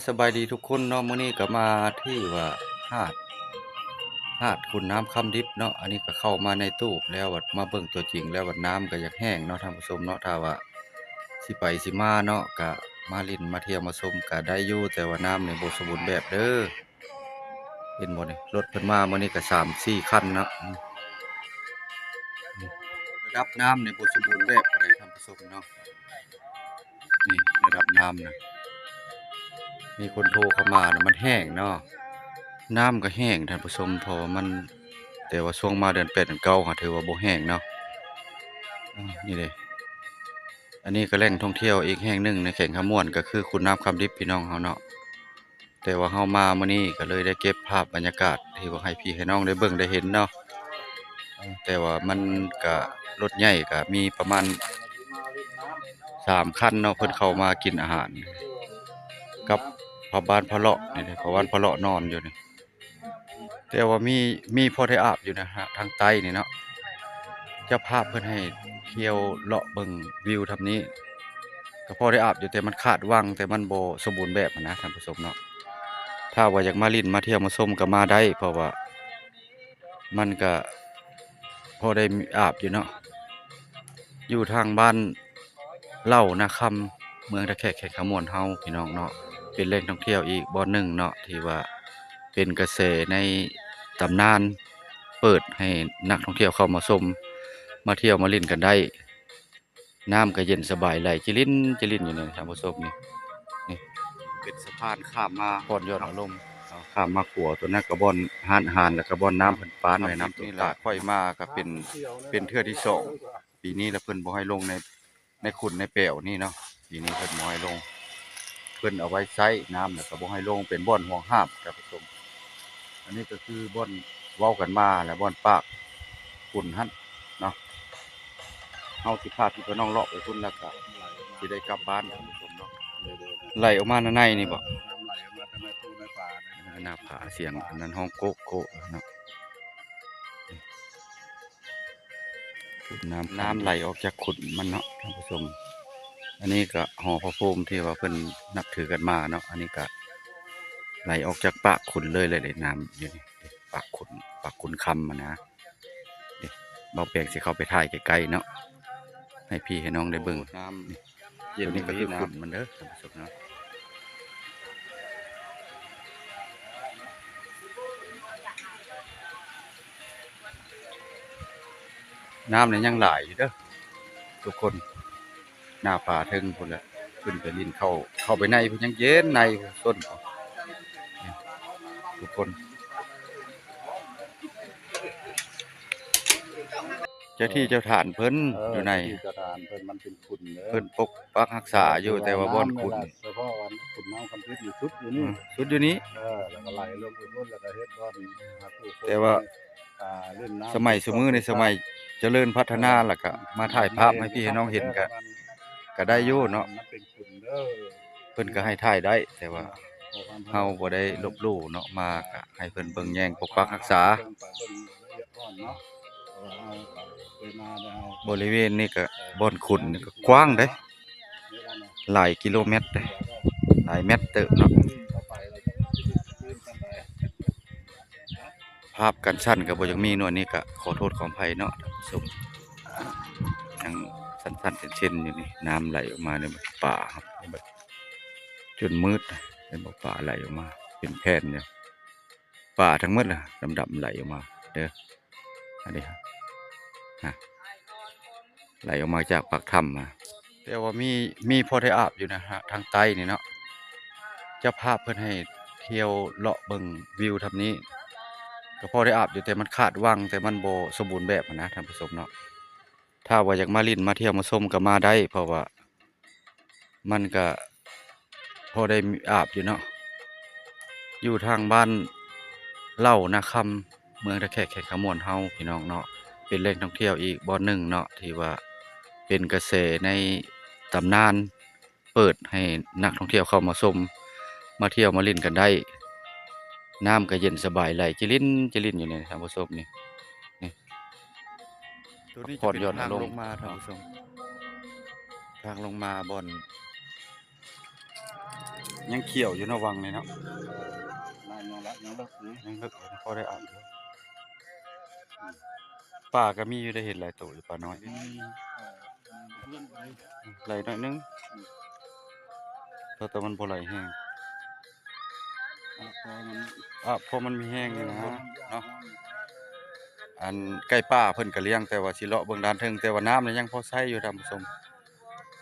สบายดีทุกคนเนาะมื้อนี้ก็มาที่ว่าหาดหาดขุนน้ำคำดิบเนาะอันนี้ก็เข้ามาในตู้แล้วบัดมาเบิ่งตัวจริงแล้วบัดน้ำก็อยากแห้งเนาะท่านผู้ชมเนาะถ้าว่าสิไปสิมาเนาะก็มาเล่นมาเที่ยวมาชมก็ได้อยู่แต่ว่าน้ำนี่บ่สมบูรณ์แบบเด้อเห็นบ่นี่รถเพิ่นมามื้อนี้ก็3-4คันเนาะระดับน้ำนี่บ่สมบูรณ์แบบปานใดท่านผู้ชมเนาะนี่ระดับน้ำน่ะมีคนโทรเข้ามาน่ะมันแห้งเนาะ น้ำก็แห้งท่านผู้ชมเพราะว่ามันแต่ว่าช่วงมาเดือน8เดือน9ก็ถือว่าบ่แห้งเนาะนี่เด้อันนี้ก็แหล่งท่องเที่ยวอีกแห่งหนึ่งในแก่งขะม่วนก็คือขุนน้ำคำดิบพี่น้องเฮาเนาะแต่ว่าเฮามามื้อนี้ก็เลยได้เก็บภาพบรรยากาศที่ว่าให้พี่ให้น้องได้เบิ่งได้เห็นเนาะแต่ว่ามันก็รถใหญ่ก็มีประมาณ3คันเนาะเพิ่นเข้ามากินอาหารกับพ่อบ้านพ่อเลาะนี่เด้พ่อบ้านพ่อเลาะนอนอยู่นี่ แต่ว่ามีพอได้อาบอยู่นะฮะทางใต้นี่เนาะเจ้าภาพเพิ่นให้เที่ยวเลาะเบิ่งวิวทำนี้ก็พอได้อาบอยู่แต่มันขาดวังแต่มันบ่สมบูรณ์แบบอะนะท่านผู้ชมเนาะถ้าว่าอยากมาลิ้นมาเที่ยวมาชมก็มาได้เพราะว่ามันก็พอได้มีอาบอยู่เนาะอยู่ทางบ้านเหล้านาคำเมืองตะแคกแขกขะม่วนเฮาพี่น้องเนาะเป็นแหล่งท่องเที่ยวอีกบ่อหนึ่งเนาะที่ว่าเป็นกระแสในตำนาน เปิดให้นักท่องเที่ยวเข้ามาชมมาเที่ยวมาเล่นกันได้น้ำก็เย็นสบายไหลจิลิ้นจิลิ้นอยู่นี่ท่านผู้ชมนี่เป็นสะพานข้ามมาพรยอดอารมณ์ข้ามมาขัวตัวนั้นก็บ่อนหานแล้วก็บ่อนน้ำเพิ่นปานไว้น้ำนี่ล่ะค่อยมาก็เป็นเทื่อที่สองปีนี้แล้วเพิ่นบ่ให้ลงในขุนในแป้วนี่เนาะปีนี้เพิ่นบ่ให้ลงเพิ่นเอาไว้ใช้น้ำแล้วก็บ่ให้ลงเป็นบ่อนห่วงห้ามท่านผู้ชม อันนี้ก็คือบ่อนเว้ากันมาและบ่อนปากฝุ่นหั่นเนาะเฮาสิพาพี่พี่น้องเลาะไปพุ่นแล้วก็สิได้กลับบ้านท่านผู้ชมเนาะไหลออกมาในนี่บ่หน้าผาเสียงอันนั้นห้องโกะโกะเนาะน้ำไหลออกจากขุนมันเนาะท่านผู้ชมอันนี้ก็หอพระพรหมที่ว่าเพิ่นนับถือกันมาเนาะอันนี้ก็ไหลออกจากปากขุนเลยเลยน้ำอยู่นี่ปากขุนคำอะนะ เบาแปลงสิเข้าไปถ่ายใกล้ๆเนาะให้พี่ให้น้องได้เบิ่งน้ำเย็นนี่ก็คือขุ่นมันเด้อท่านผู้ชมเนาะน้ำเนี่ยยังหลายอยู่เด้อทุกคนหน้าผาถึงพุ่นละขึ้นไปลินเข้าไปในพุ่นยังเย็นในต้นทุกคนเจ้าที่เจ้าฐานเพิ่นอยู่ในที่สถานเพิ่นมันเป็นขุนเด้อเพิ่นปกปักรักษาอยู่แต่ว่าบ่อนขุ่นเฉพาะวันขุนน้ำคำพิษอยู่ชุดอยู่นี่สุดอยู่นี้แล้วก็ไหลลงไปพุ่นแล้วก็เฮ็ดบ่อนหาผู้คนแต่ว่าเล่นน้ำสมัยซุมื้อในสมัยเจริญพัฒนาแล้วก็มาถ่ายภาพให้พี่ให้น้องเห็นก็ได้อยู่เนาะ มันเป็นขุนเด้อเพิ่นก็ให้ถ่ายได้แต่ว่าเฮาบ่ได้ลบหลู่เนาะมาก็ให้เพิ่นเบิ่งแยงปกปักรักษาบริเวณนี้ก็บ่อนขุนนี่ก็กว้างเด้หลายกิโลเมตรเด้หลายเมตรเติบเนาะภาพกันสั้นก็บ่อยากมีเนาะนี่ก็ขอโทษขออภัยเนาะท่านผู้ชมยังสั้นๆเช่นๆอยู่นี่น้ำไหลออกมาในป่าครับจนมืดเป็นบ่ป่าไหลออกมาเป็นแผ่นเนี่ยป่าทั้งหมดน่ะดำๆไหลออกมาเด้ออันนี้ครับไหลออกมาจากปากถ้ำมาแต่ว่ามีพอได้อาบอยู่นะฮะทางใต้นี่เนาะเจ้าภาพเพิ่นให้เที่ยวเลาะเบิ่งวิวทำนี้ก็พอได้อาบอยู่แต่มันขาดวังแต่มันบ่สมบูรณ์แบบอะนะท่านผู้ชมเนาะถ้าว่าอยากมาลิ้นมาเที่ยวมาชมก็มาได้เพราะว่ามันก็พอได้มีอาบอยู่เนาะอยู่ทางบ้านเหล้านาคำเมืองตะแคกแขกขะม่วนเฮาพี่น้องเนาะเป็นแหล่งท่องเที่ยวอีกบ่อหนึ่งเนาะที่ว่าเป็นกระแสในตำนานเปิดให้นักท่องเที่ยวเข้ามาชมมาเที่ยวมาเล่นกันได้น้ำก็เย็นสบายไหลจิลิ้นจิลิ้นอยู่นี่ท่านผู้ชมนี่ตัวนี้จะเป็นทางลงมาท่านผู้ชมทางลงมาบ่อน ยังเขียวอยู่เนาะวังนี่เนาะ น้ำยังละยังเลิกนี่ ยังเลิกอยู่นะพอได้อาบอยู่ป่าก็มีอยู่ได้เห็นหลายตัวอยู่ป่าน้อย เพื่อนไป ไหลหน่อยนึงแต่มันบ่ไหลแห้ง พอมัน พอมันมีแห้งนี่นะเนาะอันใกล้ป่าเพิ่นก็เลี้ยงแต่ว่าสิเลาะเบิ่งด้านเทิงแต่ว่าน้ำนี่ยังพอใช้อยู่ท่านผู้ชม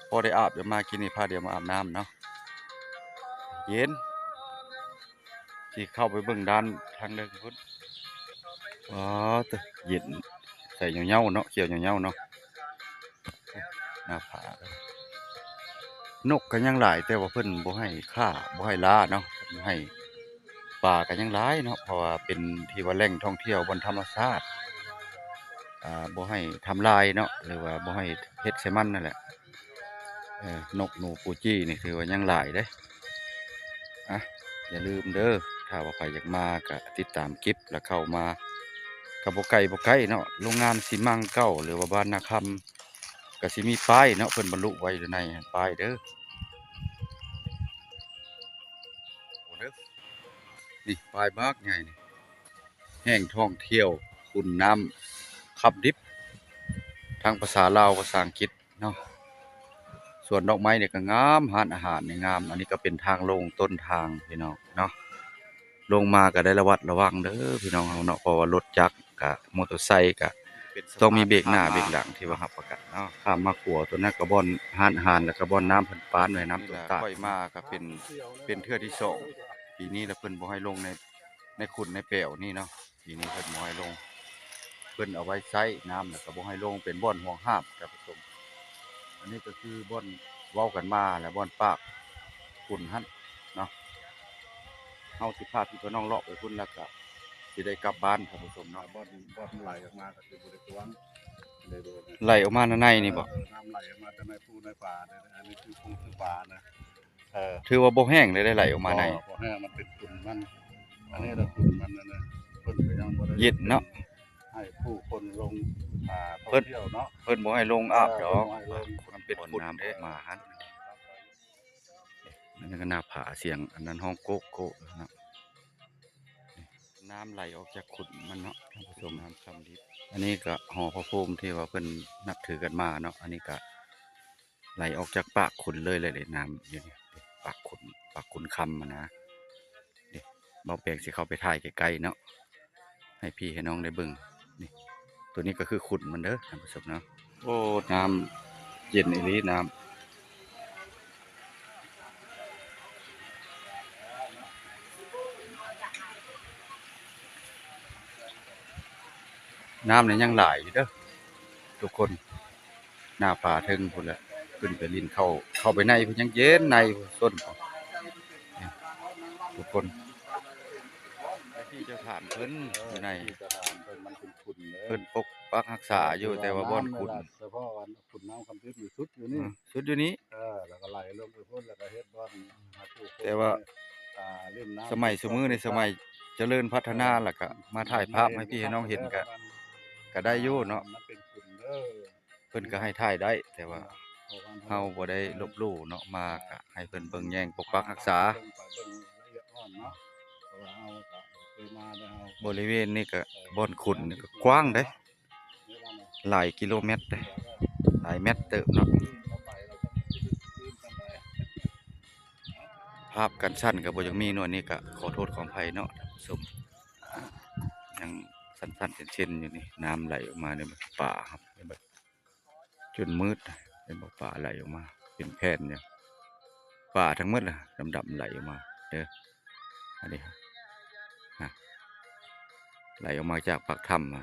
พอได้อาบเดี๋ยวมากินนี่พาเดี๋ยวมาอาบน้ำเนาะเย็นสิเข้าไปเบิ่งด้านทางเดินพุ่นอ๋อตะเย็นใส่เหนียวๆเนาะเขียวเหนียวๆเนาะหน้าผาเลยนกก็ยังหลายแต่ว่าเพิ่นบ่ให้ฆ่าบ่ให้ล่าเนาะเพิ่นให้ป่าก็ยังหลายเนาะเพราะว่าเป็นที่ว่าแหล่งท่องเที่ยวบนธรรมชาติบ่ให้ทำลายเนาะหรือว่าบ่ให้เฮ็ดใส่มันนั่นแหละนกหนูปูจี้นี่ถือว่ายังหลายเด้อะอย่าลืมเด้อถ้าว่าใครอยากมาก็ติดตามคลิปแล้วเข้ามาก็บ่ไกลเนาะโรงงานสิมังเก้าหรือว่าบ้านนาคำก็สิมีป้ายเนาะเพิ่นบรรลุไว้อยู่ในป้ายเด้อโอ้เด้อนี่ป้ายมากใหญ่นี่แห่งท่องเที่ยวคุณน้ำขับดิบทางภาษาลาวภาษาอังกฤษเนาะส่วนดอกไม้เนี่ยก็งามร้านอาหารนี่งามอันนี้ก็เป็นทางลงต้นทางพี่น้องเนาะลงมาก็ได้ระวัดระวังเด้อพี่น้องเฮาเนาะเพราะว่ารถจักรกับมอเตอร์ไซค์ก็ต้องมีเบรกหน้าเบรกหลังที่ว่ารับประกันเนาะข้ามมาขัวตัวนั้นก็บ่อนร้านอาหารแล้วก็บ่อนน้ำเพิ่นปานไว้น้ำตัวตาค่อยมาก็เป็นเทื่อที่2ปีนี้แล้วเพิ่นบ่ให้ลงในขุนในแป้วนี่เนาะปีนี้เพิ่นบ่ให้ลงเพิ่นเอาไว้ใช้น้ำแล้วก็บ่ให้ลงเป็นบ่อนห่วงห้ามครับผู้ชมอันนี้ก็คือบ่อนเว้ากันมาแล้วบ่อนปากขุนหั่นเนาะเฮาสิพาพี่น้องเลาะไปพุ่นแล้วก็สิได้กลับบ้านครับผู้ชมเนาะ บอลไหลออกมาก็คือบริกวงเลยโดน ไหลออกมาในนี่บ่ น้ำไหลออกมาจากในภูในป่าเนี่ยอันนี้คือภูคือป่านะ ถือว่าบ่แห้งเลยได้ไหลออกมาใน พอแห้งมันเป็นฝุ่นมันอันนี้เราฝุ่นมันนะเพิ่นก็ยังบ่ได้ เย็นเนาะ ให้ผู้คนลงท่ เพิ่ อน งเที่ยวเนาะ เพิ่นบ่ให้ลงอาบดอก บ่ให้ลง มันเป็นฝุ่นน้ำออกมาหั่นนั่นก็น่าผาเสียงอันนั้นห้องโกโก้เนาะน้ำไหลออกจากขุนมันเนาะท่านผู้ชมน้ำคำดิบอันนี้ก็หอพระภูมิที่ว่าเพิ่นนับถือกันมาเนาะอันนี้ก็ไหลออกจากปากขุนเลยน้ำอยู่นี่ปากขุนคำอะนะนี่เบาแปลงสิเข้าไปถ่ายใกล้ๆเนาะให้พี่ให้น้องได้เบิ่งนี่ตัวนี้ก็คือขุนมันเด้อท่านผู้ชมเนาะโอ้น้ำเย็นอีหลีน้ำเนี่ยยังหลายอยู่เด้อทุกคนหน้าผาถึงพุ่นแหละขึ้นไปลิ้นเข้าไปในพุ่นยังเย็นในต้นพุ่นนี่ทุกคนไอ้ที่เจะผ่านเพิ่นอยู่ใน ที่สถานเพิ่นมันเป็นฝุ่นเลย เพิ่นปกปักรักษาอยู่แต่ว่าบ่อนขุน เฉพาะวันฝุ่นน้ำคำทิพย์อยู่ชุดอยู่นี่ สุดอยู่นี้ แล้วก็ไหลลงไปพ่นแล้วก็เฮ็ดบ่อนหาผู้คน แต่ว่า เล่นน้ำ สมัยซุมื้อในสมัยเจริญพัฒนาแล้วก็มาถ่ายภาพให้พี่ให้น้องเห็นก็ได้อยู่เนาะ มันเป็นฝุ่นเด้อ เพิ่นก็ให้ถ่ายได้ แต่ว่าเฮาบ่ได้ลบหลู่เนาะมาก็ให้เพิ่นเบิ่งแยงปกปักรักษา เบิ่งละเอียดอ่อนเนาะเพราะว่าเฮาก็เคยมาแล้วเฮา บริเวณนี้ก็บ่อนขุนนี่ก็กว้างเด้หลายกิโลเมตรเด้หลายเมตรเติบเนาะภาพกันสั้นก็บ่อยังมีเนาะนี่ก็ขอโทษขออภัยเนาะท่านผู้ชมยังสั้นๆเช่นๆอยู่นี่น้ำไหลออกมาในป่าครับแบบจนมืดเป็นบ่ป่าไหลออกมาเป็นแผ่นเนี่ยป่าทั้งหมดล่ะดำๆไหลออกมาเด้ออันนี้ครับไหลออกมาจากปากถ้ำมา